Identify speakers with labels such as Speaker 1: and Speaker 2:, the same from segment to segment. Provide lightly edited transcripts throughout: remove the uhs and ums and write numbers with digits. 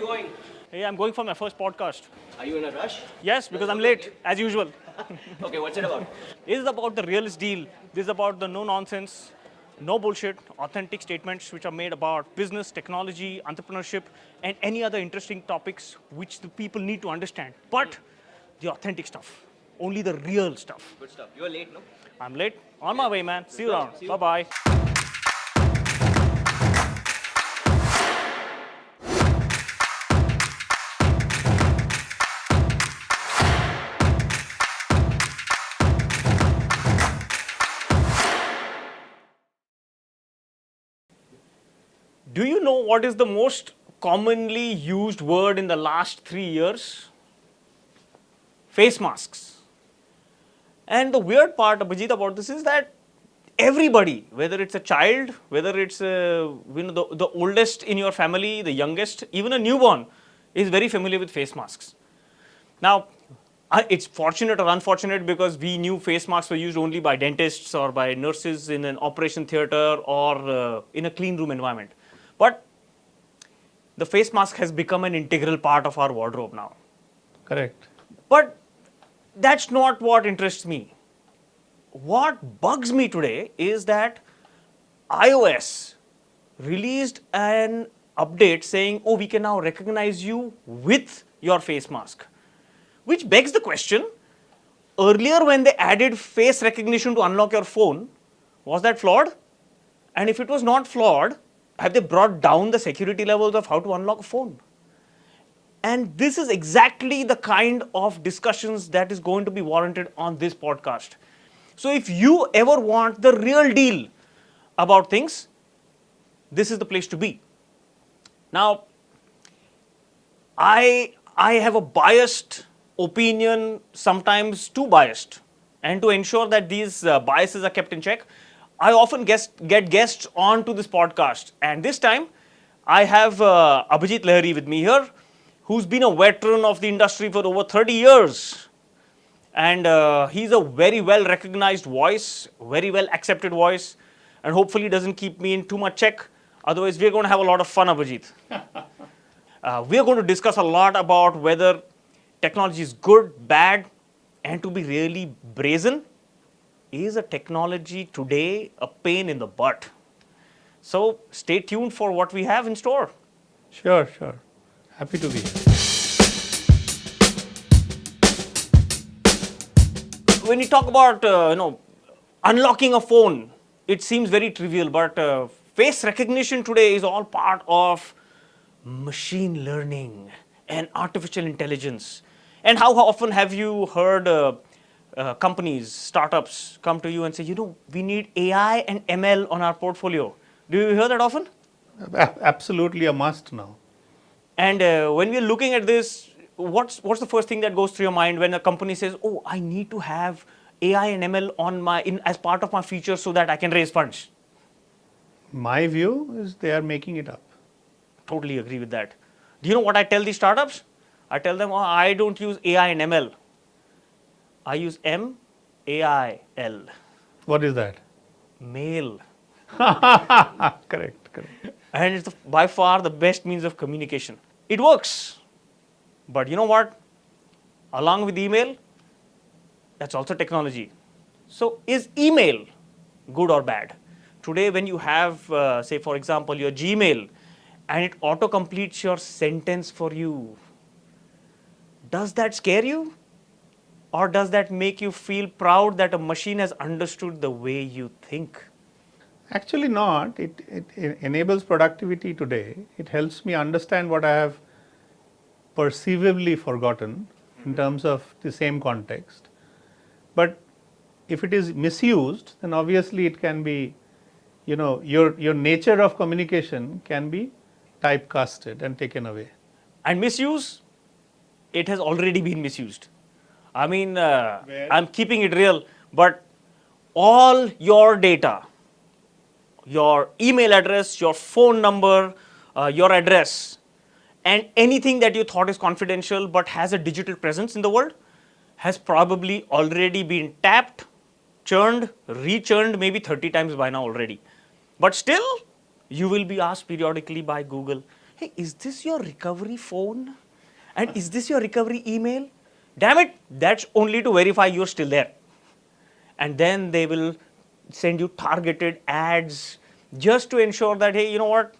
Speaker 1: you going?
Speaker 2: Hey, I'm going for my first podcast.
Speaker 1: Are you in a rush?
Speaker 2: Yes, because I'm late, as usual.
Speaker 1: Okay, what's it about?
Speaker 2: This is about the realist deal. This is about the no nonsense, no bullshit, authentic statements which are made about business, technology, entrepreneurship, and any other interesting topics which the people need to understand. But the authentic stuff, only the real stuff.
Speaker 1: Good stuff. You're late, no?
Speaker 2: I'm late. On my way, man. See you around.
Speaker 1: See you.
Speaker 2: Bye bye. Do you know what is the most commonly used word in the last 3 years? Face masks. And the weird part, Abhijit, about this is that everybody, whether it's a child, whether it's the oldest in your family, the youngest, even a newborn, is very familiar with face masks. Now, it's fortunate or unfortunate because we knew face masks were used only by dentists or by nurses in an operation theater or in a clean room environment. But the face mask has become an integral part of our wardrobe now.
Speaker 3: Correct.
Speaker 2: But that's not what interests me. What bugs me today is that iOS released an update saying, oh, we can now recognize you with your face mask. Which begs the question, earlier when they added face recognition to unlock your phone, was that flawed? And if it was not flawed, have they brought down the security levels of how to unlock a phone? And this is exactly the kind of discussions that is going to be warranted on this podcast. So if you ever want the real deal about things, this is the place to be. Now, I have a biased opinion, sometimes too biased. And to ensure that these biases are kept in check, I often get guests onto this podcast. And this time, I have Abhijit Lahiri with me here, who's been a veteran of the industry for over 30 years. And he's a very well recognized voice, very well accepted voice, and hopefully doesn't keep me in too much check. Otherwise, we're going to have a lot of fun, Abhijit. We're going to discuss a lot about whether technology is good, bad, and to be really brazen, is a technology today a pain in the butt? So stay tuned for what we have in store.
Speaker 3: Sure. Happy to be here.
Speaker 2: When you talk about unlocking a phone, it seems very trivial, but face recognition today is all part of machine learning and artificial intelligence. And how often have you heard companies, startups come to you and say, we need AI and ML on our portfolio? Do you hear that often?
Speaker 3: Absolutely a must now.
Speaker 2: And when we're looking at this, what's the first thing that goes through your mind when a company says, oh, I need to have AI and ML as part of my features so that I can raise funds?
Speaker 3: My view is they are making it up.
Speaker 2: Totally agree with that. Do you know what I tell these startups? I tell them, I don't use AI and ML. I use MAIL.
Speaker 3: What is that?
Speaker 2: Mail.
Speaker 3: Correct.
Speaker 2: And it's by far the best means of communication. It works. But you know what? Along with email, that's also technology. So is email good or bad? Today when you have, say for example, your Gmail and it auto-completes your sentence for you, does that scare you? Or does that make you feel proud that a machine has understood the way you think?
Speaker 3: Actually not. It enables productivity today. It helps me understand what I have perceivably forgotten in terms of the same context. But if it is misused, then obviously it can be, your nature of communication can be typecasted and taken away.
Speaker 2: And misuse, it has already been misused. I mean, I'm keeping it real, but all your data, your email address, your phone number, your address, and anything that you thought is confidential but has a digital presence in the world has probably already been tapped, churned, rechurned maybe 30 times by now already. But still, you will be asked periodically by Google, hey, is this your recovery phone? And is this your recovery email? Damn it, that's only to verify you're still there. And then they will send you targeted ads just to ensure that, hey, you know what,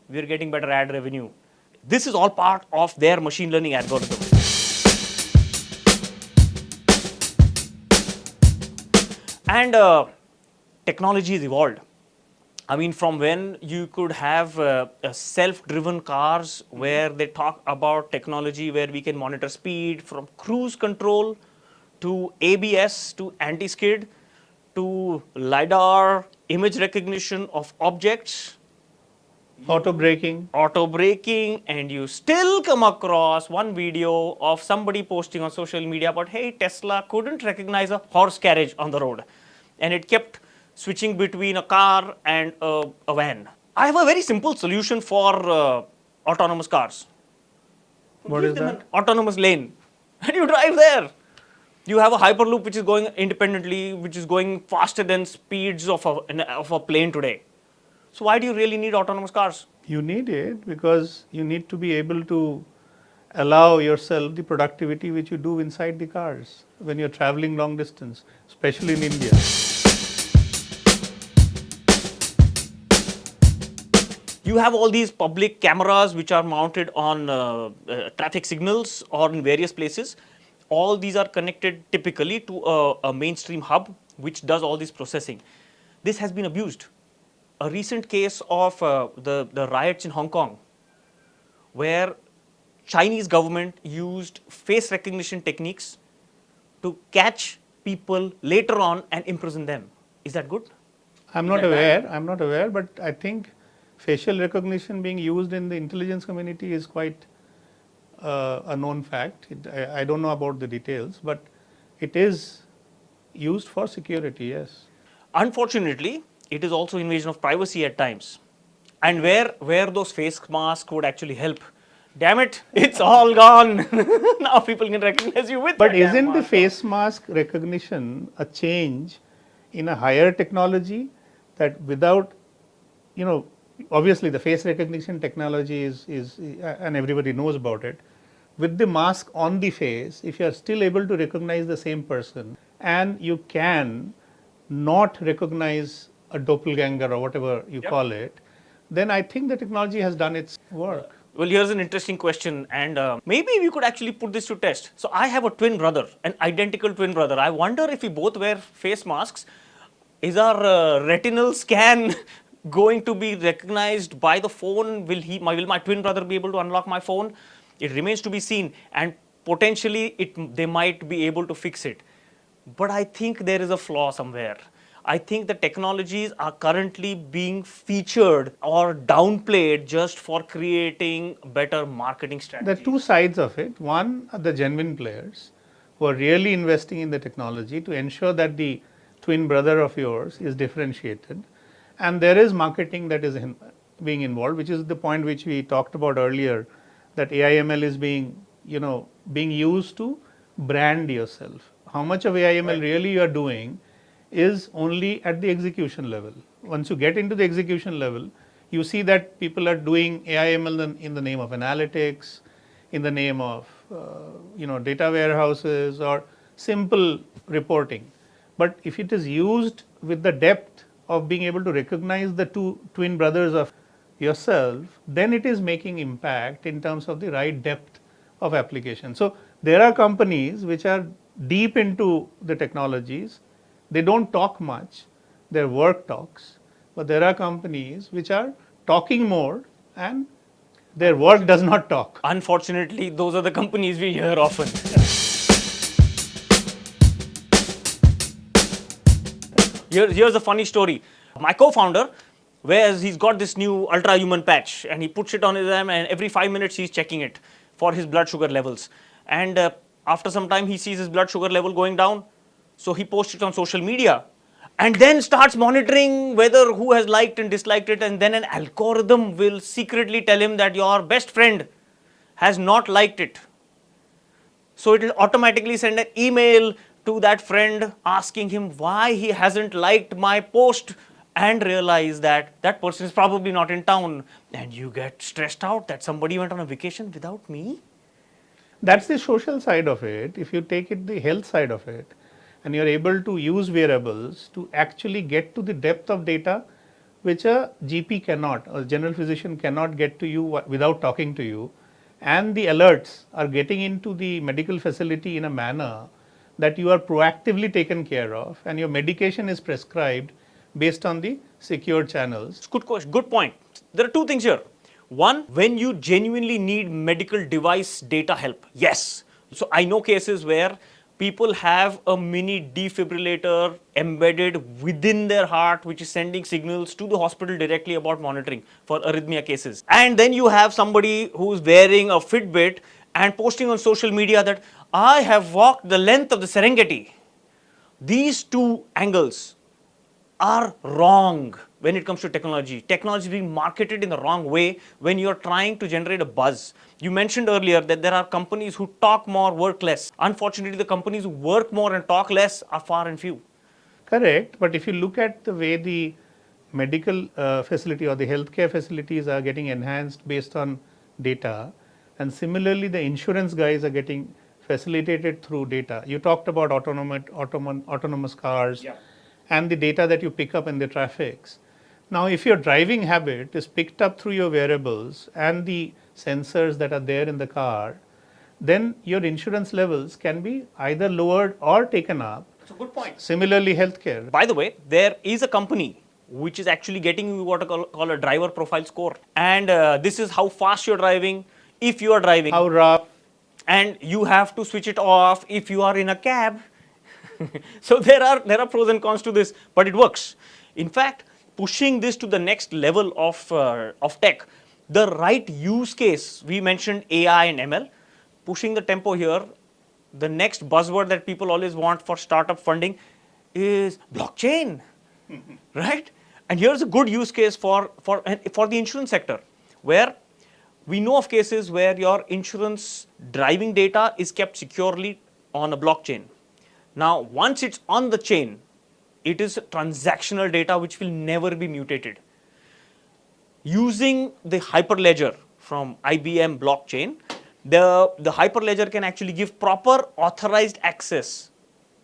Speaker 2: we're getting better ad revenue. This is all part of their machine learning algorithm. And technology has evolved. I mean, from when you could have self-driven cars where they talk about technology where we can monitor speed, from cruise control to ABS to anti-skid to LiDAR, image recognition of objects,
Speaker 3: Auto braking.
Speaker 2: and you still come across one video of somebody posting on social media about, hey, Tesla couldn't recognize a horse carriage on the road, and it kept switching between a car and a van. I have a very simple solution for autonomous cars.
Speaker 3: What
Speaker 2: Give
Speaker 3: is
Speaker 2: them
Speaker 3: that?
Speaker 2: an autonomous lane and you drive there. You have a hyperloop which is going independently, which is going faster than speeds of a plane today. So why do you really need autonomous cars?
Speaker 3: You need it because you need to be able to allow yourself the productivity which you do inside the cars when you're traveling long distance, especially in India.
Speaker 2: You have all these public cameras which are mounted on traffic signals or in various places. All these are connected typically to a mainstream hub which does all this processing. This has been abused. A recent case of the riots in Hong Kong, where Chinese government used face recognition techniques to catch people later on and imprison them. Is that good?
Speaker 3: I'm not aware. I'm not aware, but I think facial recognition being used in the intelligence community is quite a known fact. I don't know about the details, but it is used for security. Yes.
Speaker 2: Unfortunately, it is also invasion of privacy at times. And where those face masks would actually help. Damn it, it's all gone. Now people can recognize you with
Speaker 3: But
Speaker 2: that damn
Speaker 3: isn't the
Speaker 2: mask.
Speaker 3: face mask recognition a change in a higher technology that without, obviously the face recognition technology is and everybody knows about it. With the mask on the face, if you are still able to recognize the same person and you can not recognize a doppelganger or whatever you call it, then I think the technology has done its work.
Speaker 2: Well, here's an interesting question, and maybe we could actually put this to test. So, I have a twin brother, an identical twin brother. I wonder if we both wear face masks, is our retinal scan going to be recognized by the phone? Will my twin brother be able to unlock my phone? It remains to be seen, and potentially they might be able to fix it. But I think there is a flaw somewhere. I think the technologies are currently being featured or downplayed just for creating better marketing
Speaker 3: There are
Speaker 2: strategies.
Speaker 3: two sides of it. One are the genuine players who are really investing in the technology to ensure that the twin brother of yours is differentiated. And there is marketing that is being involved, which is the point which we talked about earlier, that AI/ML is being used to brand yourself. How much of AI/ML really you are doing is only at the execution level. Once you get into the execution level, you see that people are doing AI/ML in the name of analytics, in the name of data warehouses or simple reporting. But if it is used with the depth of being able to recognize the two twin brothers of yourself, then it is making impact in terms of the right depth of application. So there are companies which are deep into the technologies. They don't talk much, their work talks, but there are companies which are talking more and their work does not talk.
Speaker 2: Unfortunately, those are the companies we hear often. Here's a funny story. My co-founder, whereas he's got this new ultra human patch and he puts it on his arm, and every 5 minutes he's checking it for his blood sugar levels. And after some time he sees his blood sugar level going down, so he posts it on social media and then starts monitoring whether who has liked and disliked it, and then an algorithm will secretly tell him that your best friend has not liked it. So it will automatically send an email to that friend asking him why he hasn't liked my post and realize that that person is probably not in town, and you get stressed out that somebody went on a vacation without me.
Speaker 3: That's the social side of it. If you take it the health side of it, and you're able to use wearables to actually get to the depth of data which a GP cannot, or general physician cannot get to you without talking to you, and the alerts are getting into the medical facility in a manner that you are proactively taken care of, and your medication is prescribed based on the secure channels.
Speaker 2: Good question, good point. There are two things here. One, when you genuinely need medical device data help, yes. So I know cases where people have a mini defibrillator embedded within their heart, which is sending signals to the hospital directly about monitoring for arrhythmia cases. And then you have somebody who's wearing a Fitbit and posting on social media that I have walked the length of the Serengeti. These two angles are wrong when it comes to technology. Technology is being marketed in the wrong way when you're trying to generate a buzz. You mentioned earlier that there are companies who talk more, work less. Unfortunately, the companies who work more and talk less are far and few.
Speaker 3: Correct, but if you look at the way the medical facility or the healthcare facilities are getting enhanced based on data, and similarly the insurance guys are getting facilitated through data. You talked about autonomous cars,
Speaker 2: Yeah.
Speaker 3: and the data that you pick up in the traffics. Now, if your driving habit is picked up through your wearables and the sensors that are there in the car, then your insurance levels can be either lowered or taken up.
Speaker 2: That's a good point.
Speaker 3: Similarly, healthcare.
Speaker 2: By the way, there is a company which is actually getting you what I call a driver profile score. And this is how fast you're driving, if you are driving.
Speaker 3: How rough.
Speaker 2: And you have to switch it off if you are in a cab. So there are pros and cons to this, but it works. In fact, pushing this to the next level of tech, the right use case, we mentioned AI and ML, pushing the tempo here, the next buzzword that people always want for startup funding is blockchain, right? And here's a good use case for the insurance sector, where we know of cases where your insurance driving data is kept securely on a blockchain. Now, once it's on the chain, it is transactional data which will never be mutated. Using the Hyperledger from IBM blockchain, the Hyperledger can actually give proper authorized access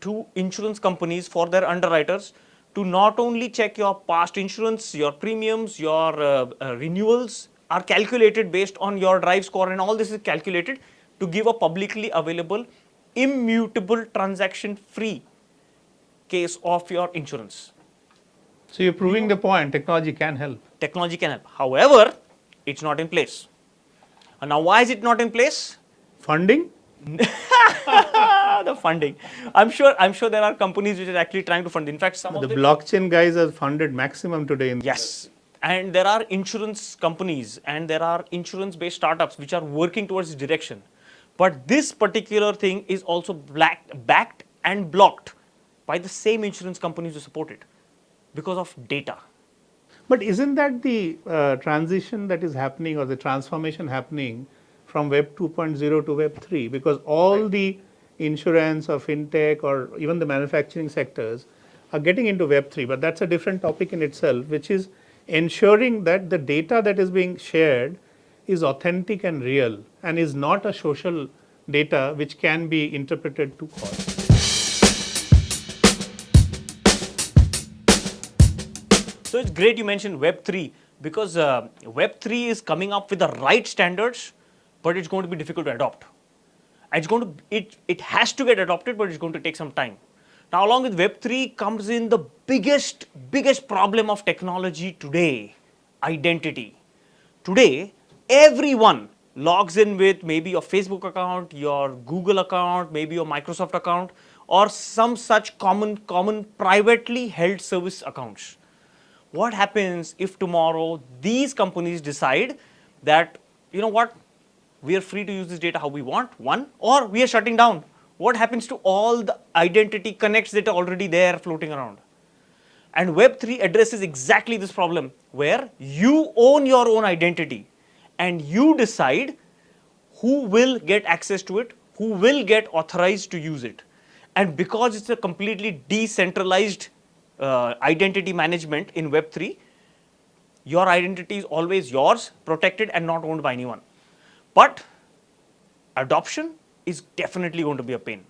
Speaker 2: to insurance companies for their underwriters to not only check your past insurance, your premiums, your renewals are calculated based on your drive score, and all this is calculated to give a publicly available immutable transaction free case of your insurance.
Speaker 3: So you're proving the point, technology can help.
Speaker 2: Technology can help. However, it's not in place. And now why is it not in place?
Speaker 3: Funding?
Speaker 2: The funding. I'm sure there are companies which are actually trying to fund. In fact, some
Speaker 3: The
Speaker 2: of them,
Speaker 3: blockchain guys are funded maximum today in
Speaker 2: yes. And there are insurance companies and there are insurance based startups which are working towards this direction. But this particular thing is also backed and blocked by the same insurance companies who support it because of data.
Speaker 3: But isn't that the transition that is happening, or the transformation happening from Web 2.0 to Web 3? Because all the insurance or fintech or even the manufacturing sectors are getting into Web 3. But that's a different topic in itself, which is ensuring that the data that is being shared is authentic and real, and is not a social data which can be interpreted to cost.
Speaker 2: So it's great you mentioned Web 3 because Web 3 is coming up with the right standards, but it's going to be difficult to adopt. It has to get adopted, but it's going to take some time. Now, along with Web 3 comes in the biggest problem of technology today: identity. Today, everyone logs in with maybe your Facebook account, your Google account, maybe your Microsoft account, or some such common privately held service accounts. What happens if tomorrow these companies decide that, you know what, we are free to use this data how we want, one, or we are shutting down? What happens to all the identity connects that are already there floating around? And Web 3 addresses exactly this problem, where you own your own identity and you decide who will get access to it, who will get authorized to use it. And because it's a completely decentralized identity management in Web3, your identity is always yours, protected and not owned by anyone. But adoption is definitely going to be a pain.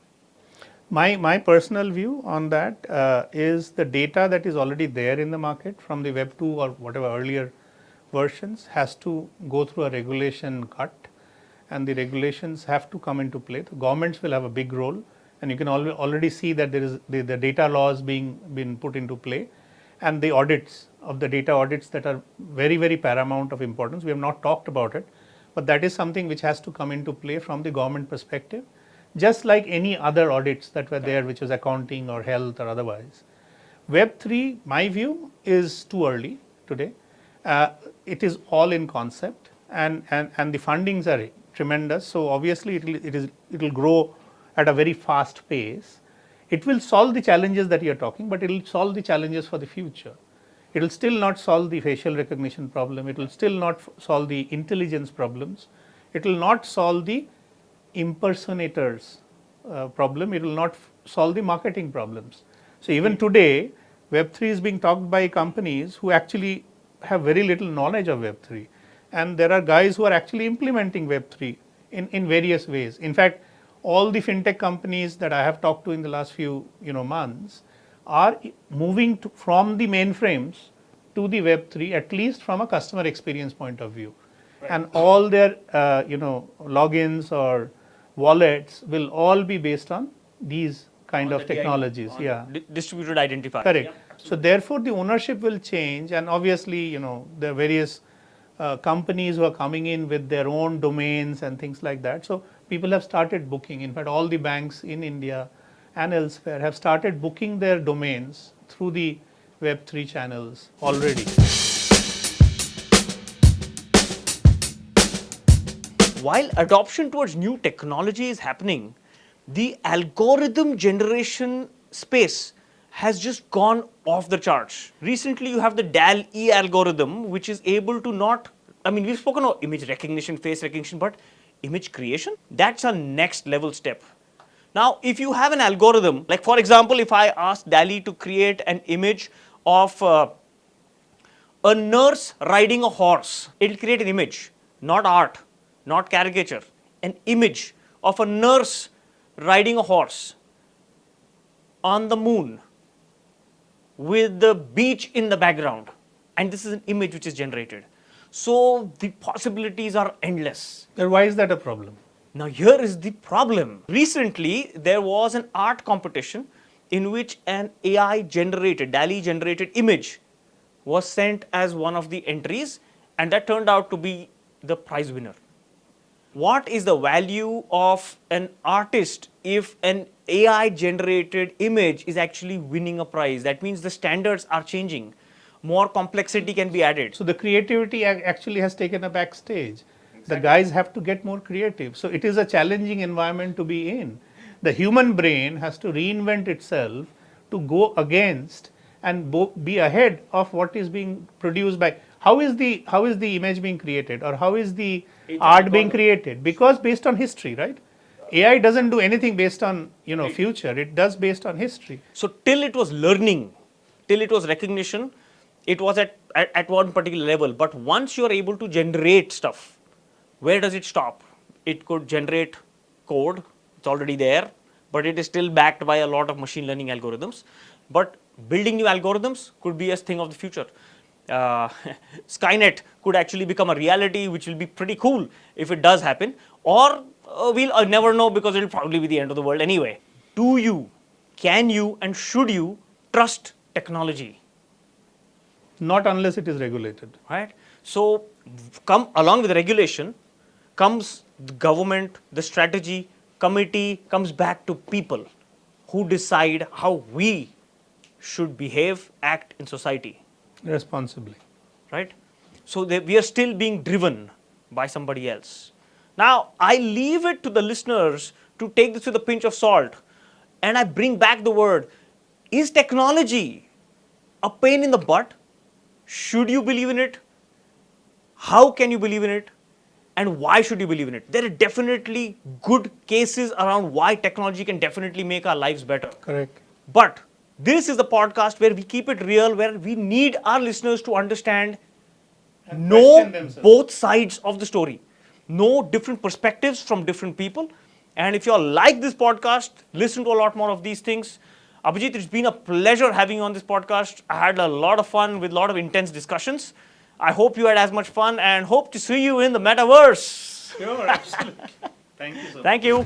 Speaker 3: My personal view on that is the data that is already there in the market from the Web 2 or whatever earlier versions has to go through a regulation cut, and the regulations have to come into play. The governments will have a big role, and you can already see that there is the data laws being put into play, and the audits of the data audits that are very paramount of importance. We have not talked about it, but that is something which has to come into play from the government perspective, just like any other audits that were there, which was accounting or health or otherwise. Web 3, my view, is too early today. It is all in concept, and the fundings are tremendous. So obviously it will grow at a very fast pace. It will solve the challenges that you are talking, but it will solve the challenges for the future. It will still not solve the facial recognition problem. It will still not solve the intelligence problems. It will not solve the impersonators problem. It will not solve the marketing problems. So even today, Web3 is being talked by companies who actually have very little knowledge of Web3, and there are guys who are actually implementing Web3 in various ways. In fact, all the fintech companies that I have talked to in the last few months are moving from the mainframes to the Web3, at least from a customer experience point of view. Right. And all their logins or wallets will all be based on these kind of technologies.
Speaker 2: Distributed identifier.
Speaker 3: Correct. Yeah, so therefore, the ownership will change, and obviously, there are various companies who are coming in with their own domains and things like that. So people have started booking. In fact, all the banks in India and elsewhere have started booking their domains through the Web3 channels already.
Speaker 2: While adoption towards new technology is happening, the algorithm generation space has just gone off the charts. Recently, you have the Dall-E algorithm, which is able to we've spoken of image recognition, face recognition, but image creation, that's a next level step. Now, if you have an algorithm, like for example, if I ask Dall-E to create an image of a nurse riding a horse, it will create an image, not art, not caricature, an image of a nurse riding a horse on the moon with the beach in the background, and this is an image which is generated. So the possibilities are endless.
Speaker 3: Then why is that a problem?
Speaker 2: Now here is the problem. Recently there was an art competition in which an AI generated, Dall-E generated image was sent as one of the entries, and that turned out to be the prize winner. What is the value of an artist if an AI generated image is actually winning a prize? That means the standards are changing. More complexity can be added.
Speaker 3: So the creativity actually has taken a backstage. Exactly. The guys have to get more creative. So it is a challenging environment to be in. The human brain has to reinvent itself to go against and be ahead of what is being produced by. How is the image being created, or how is the art being created? Because based on history, right? AI doesn't do anything based on future. It does based on history.
Speaker 2: So till it was learning, till it was recognition, it was at one particular level. But once you are able to generate stuff, where does it stop? It could generate code. It's already there, but it is still backed by a lot of machine learning algorithms. But building new algorithms could be a thing of the future. Skynet could actually become a reality, which will be pretty cool if it does happen, or we'll never know because it will probably be the end of the world anyway. Can you and should you trust technology?
Speaker 3: Not unless it is regulated.
Speaker 2: Right. So along with the regulation comes the government, the strategy committee comes back to people who decide how we should behave, act in society.
Speaker 3: Responsibly.
Speaker 2: Right? So we are still being driven by somebody else. Now, I leave it to the listeners to take this with a pinch of salt, and I bring back the word, is technology a pain in the butt? Should you believe in it? How can you believe in it? And why should you believe in it? There are definitely good cases around why technology can definitely make our lives better.
Speaker 3: Correct.
Speaker 2: But This is the podcast where we keep it real, where we need our listeners to understand,
Speaker 3: And
Speaker 2: know
Speaker 3: question themselves.
Speaker 2: both sides of the story, know different perspectives from different people. And if you all like this podcast, listen to a lot more of these things. Abhijit, it's been a pleasure having you on this podcast. I had a lot of fun with a lot of intense discussions. I hope you had as much fun and hope to see you in the metaverse.
Speaker 3: Sure, absolutely. Thank you so much.
Speaker 2: Thank you.